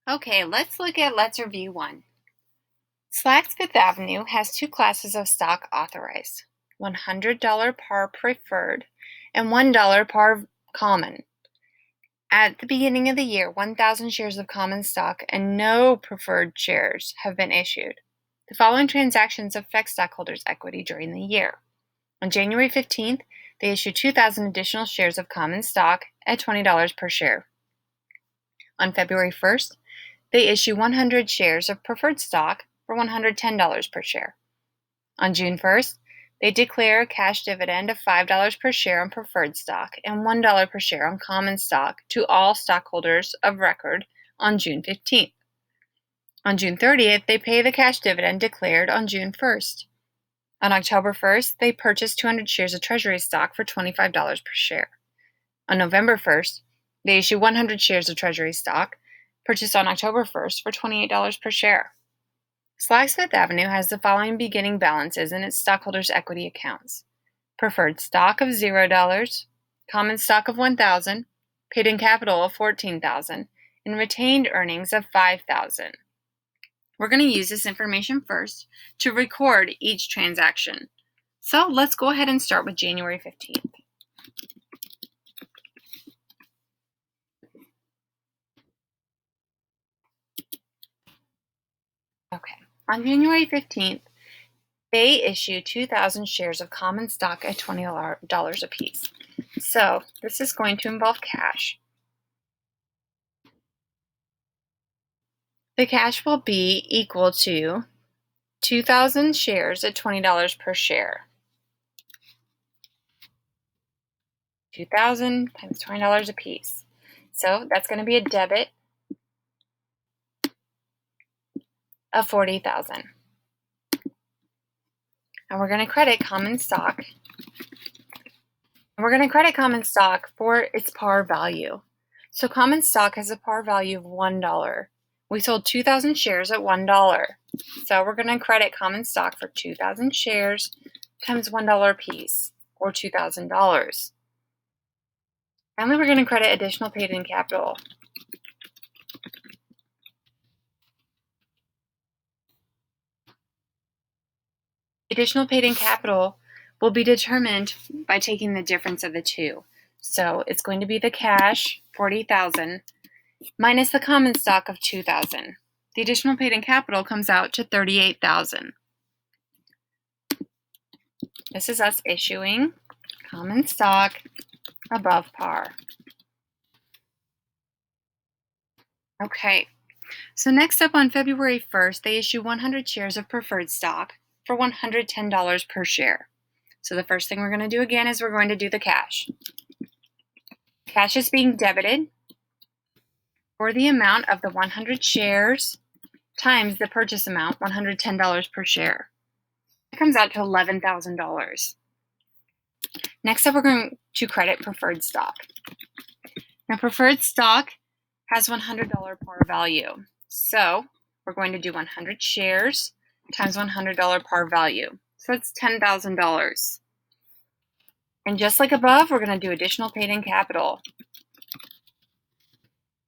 Okay, let's review one. Slack's Fifth Avenue has two classes of stock authorized, $100 par preferred and $1 par common. At the beginning of the year, 1,000 shares of common stock and no preferred shares have been issued. The following transactions affect stockholders' equity during the year. On January 15th, they issued 2,000 additional shares of common stock at $20 per share. On February 1st, they issue 100 shares of preferred stock for $110 per share. On June 1st, they declare a cash dividend of $5 per share on preferred stock and $1 per share on common stock to all stockholders of record on June 15th. On June 30th, they pay the cash dividend declared on June 1st. On October 1st, they purchase 200 shares of treasury stock for $25 per share. On November 1st, they issue 100 shares of treasury stock purchased on October 1st for $28 per share. Slack's Fifth Avenue has the following beginning balances in its stockholders' equity accounts: preferred stock of $0, common stock of $1,000, paid-in capital of $14,000, and retained earnings of $5,000. We're going to use this information first to record each transaction. So let's go ahead and start with January 15th. Okay, on January 15th, they issue 2,000 shares of common stock at $20 apiece. So this is going to involve cash. The cash will be equal to 2,000 shares at $20 per share. 2,000 times $20 apiece. So that's going to be a debit of $40,000. And we're going to credit common stock. And we're going to credit common stock for its par value. So common stock has a par value of $1. We sold 2,000 shares at $1. So we're going to credit common stock for 2,000 shares times $1 apiece, or $2,000. Finally, we're going to credit additional paid-in capital. Additional paid-in capital will be determined by taking the difference of the two. So it's going to be the cash, $40,000, minus the common stock of $2,000. The additional paid-in capital comes out to $38,000. This is us issuing common stock above par. Okay, so next up on February 1st, they issue 100 shares of preferred stock for $110 per share. So the first thing we're going to do again is we're going to do the cash. Cash is being debited for the amount of the 100 shares times the purchase amount, $110 per share. It comes out to $11,000. Next up, we're going to credit preferred stock. Now, preferred stock has $100 par value. So we're going to do 100 shares times $100 par value. So that's $10,000. And just like above, we're going to do additional paid-in capital.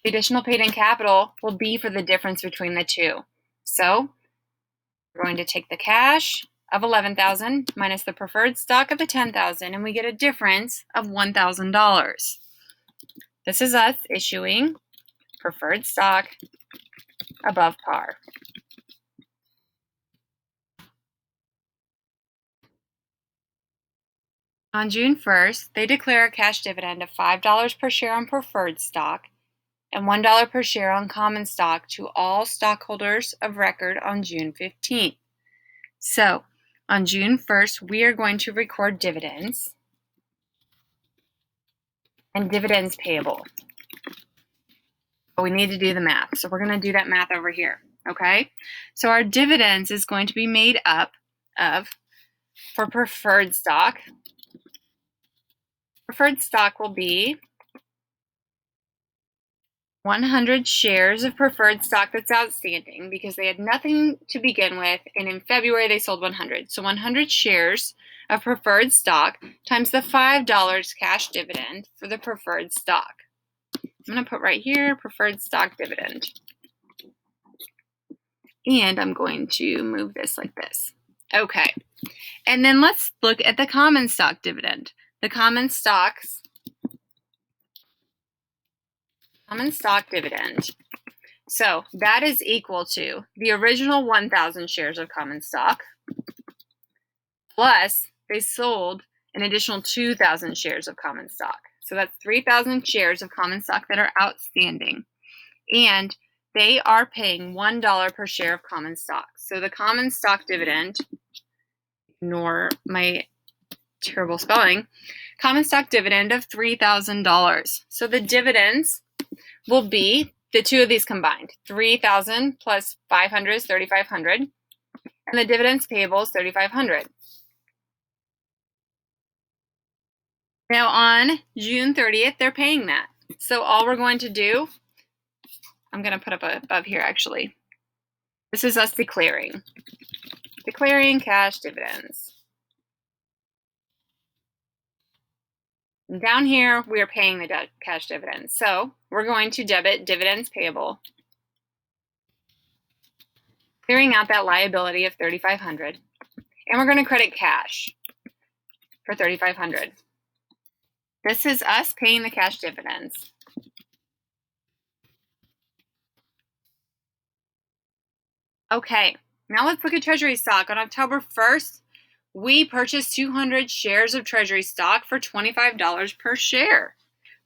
The additional paid-in capital will be for the difference between the two. So we're going to take the cash of $11,000 minus the preferred stock of the $10,000, and we get a difference of $1,000. This is us issuing preferred stock above par. On June 1st, they declare a cash dividend of $5 per share on preferred stock and $1 per share on common stock to all stockholders of record on June 15th. So, on June 1st, we are going to record dividends and dividends payable. But we need to do the math, so we're going to do that math over here, okay? So our dividends is going to be made up of, for preferred stock will be 100 shares of preferred stock that's outstanding because they had nothing to begin with, and in February they sold 100. So 100 shares of preferred stock times the $5 cash dividend for the preferred stock. I'm going to put right here preferred stock dividend. And I'm going to move this like this. Okay. And then let's look at the common stock dividend. The common stock dividend. So that is equal to the original 1,000 shares of common stock, plus they sold an additional 2,000 shares of common stock. So that's 3,000 shares of common stock that are outstanding. And they are paying $1 per share of common stock. So the common stock dividend, ignore my terrible spelling, common stock dividend of $3,000. So the dividends will be the two of these combined. 3,000 plus 500 is 3,500. And the dividends payable is 3,500. Now on June 30th, they're paying that. So all we're going to do, I'm going to put up above here actually. This is us declaring cash dividends. And down here, we are paying the cash dividends. So we're going to debit dividends payable, clearing out that liability of 3,500. And we're going to credit cash for 3,500. This is us paying the cash dividends. Okay, now let's look at treasury stock. On October 1st, we purchased 200 shares of treasury stock for $25 per share.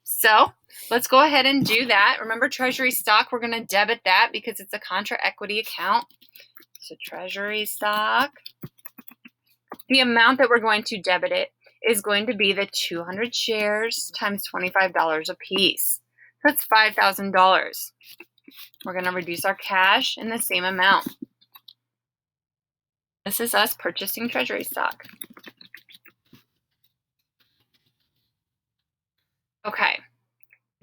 So let's go ahead and do that. Remember, treasury stock, we're going to debit that because it's a contra equity account. So treasury stock, the amount that we're going to debit it is going to be the 200 shares times $25 a piece. That's $5,000. We're going to reduce our cash in the same amount. This is us purchasing treasury stock. Okay,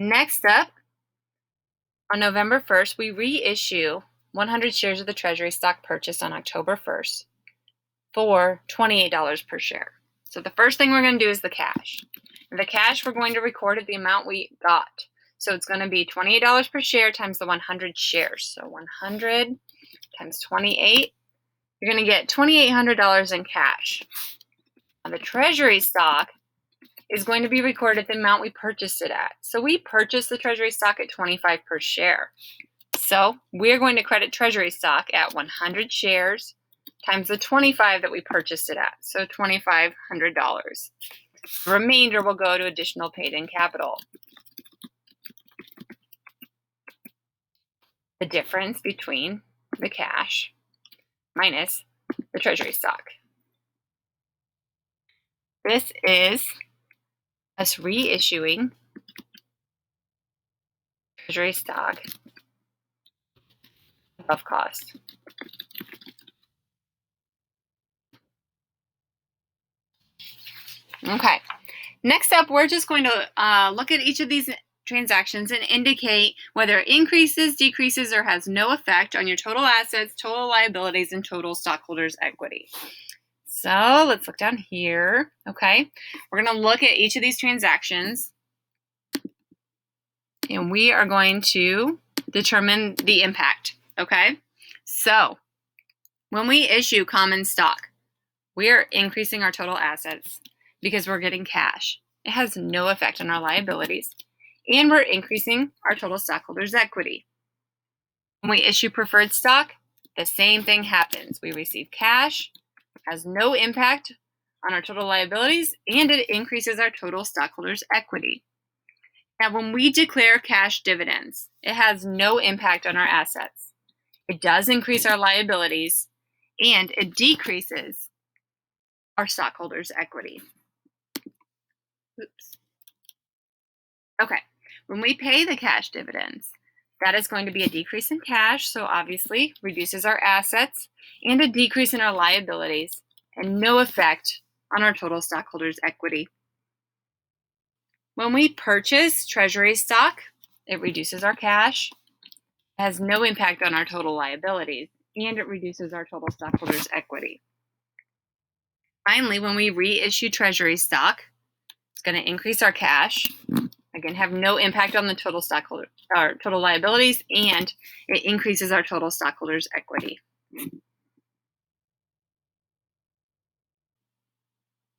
next up, on November 1st, we reissue 100 shares of the treasury stock purchased on October 1st for $28 per share. So the first thing we're going to do is the cash. And the cash we're going to record at the amount we got. So it's going to be $28 per share times the 100 shares. So 100 times 28, you're going to get $2,800 in cash. Now the treasury stock is going to be recorded at the amount we purchased it at. So we purchased the treasury stock at $25 per share. So we're going to credit treasury stock at 100 shares times the 25 that we purchased it at. So $2,500. The remainder will go to additional paid-in capital. The difference between the cash minus the treasury stock. This is us reissuing treasury stock above cost. Okay, next up, we're just going to look at each of these transactions and indicate whether it increases, decreases, or has no effect on your total assets, total liabilities, and total stockholders' equity. So let's look down here. Okay, we're going to look at each of these transactions, and we are going to determine the impact. Okay, so when we issue common stock, we are increasing our total assets because we're getting cash. It has no effect on our liabilities, and we're increasing our total stockholders' equity. When we issue preferred stock, the same thing happens. We receive cash, has no impact on our total liabilities, and it increases our total stockholders' equity. Now, when we declare cash dividends, it has no impact on our assets. It does increase our liabilities, and it decreases our stockholders' equity. Oops. Okay, when we pay the cash dividends, that is going to be a decrease in cash, so obviously reduces our assets, and a decrease in our liabilities, and no effect on our total stockholders' equity. When we purchase treasury stock, it reduces our cash, has no impact on our total liabilities, and it reduces our total stockholders' equity. Finally, when we reissue treasury stock, it's going to increase our cash, again, have no impact on the total liabilities, and it increases our total stockholders' equity.